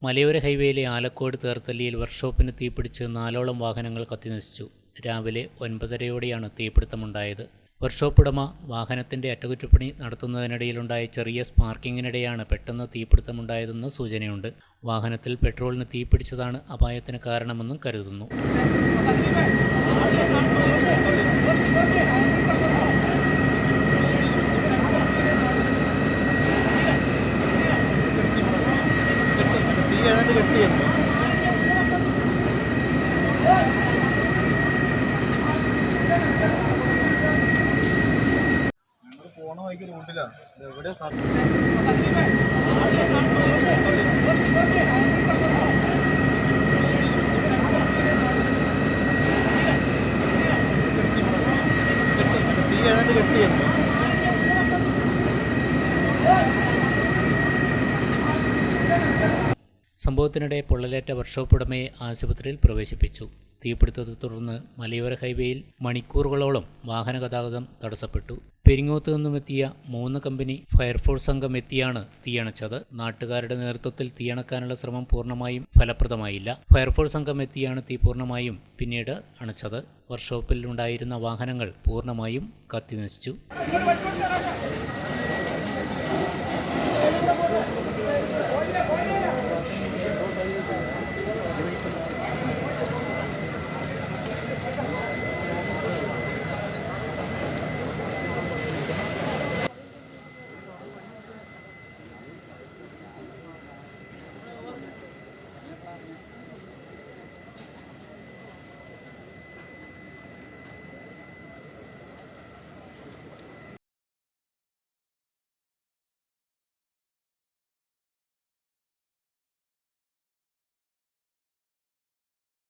മലയോര ഹൈവേയിലെ ആലക്കോട് തേർത്തല്ലിയിൽ വർക്ക്ഷോപ്പിന് തീപിടിച്ച് 4ഓളം വാഹനങ്ങൾ കത്തിനശിച്ചു. രാവിലെ 9:30യോടെയാണ് തീപിടുത്തമുണ്ടായത്. വർക്ക്ഷോപ്പ് ഉടമ വാഹനത്തിന്റെ അറ്റകുറ്റപ്പണി നടത്തുന്നതിനിടയിലുണ്ടായ ചെറിയ സ്പാർക്കിങ്ങിനിടെയാണ് പെട്ടെന്ന് തീപിടുത്തമുണ്ടായതെന്ന് സൂചനയുണ്ട്. വാഹനത്തിൽ പെട്രോളിന് തീപിടിച്ചതാണ് അപായത്തിന് കാരണമെന്നും കരുതുന്നു. പോണ വഴിക്ക് റൂട്ടിലാണ് എവിടെ സംഭവത്തിനിടെ പൊള്ളലേറ്റ വർക്ക്ഷോപ്പ് ഉടമയെ ആശുപത്രിയിൽ പ്രവേശിപ്പിച്ചു. തീപിടുത്തത്തെ തുടർന്ന് മലയോര ഹൈവേയിൽ മണിക്കൂറുകളോളം വാഹന ഗതാഗതം തടസ്സപ്പെട്ടു. പെരിങ്ങോത്ത് നിന്നുമെത്തിയ 3 കമ്പനി ഫയർഫോഴ്സ് സംഘം എത്തിയാണ് തീയണച്ചത്. നാട്ടുകാരുടെ നേതൃത്വത്തിൽ തീയണക്കാനുള്ള ശ്രമം പൂർണ്ണമായും ഫലപ്രദമായില്ല. ഫയർഫോഴ്സ് സംഘം എത്തിയാണ് തീ പൂർണ്ണമായും പിന്നീട് അണച്ചത്. വർക്ക്ഷോപ്പിൽ ഉണ്ടായിരുന്ന വാഹനങ്ങൾ പൂർണ്ണമായും കത്തിനശിച്ചു.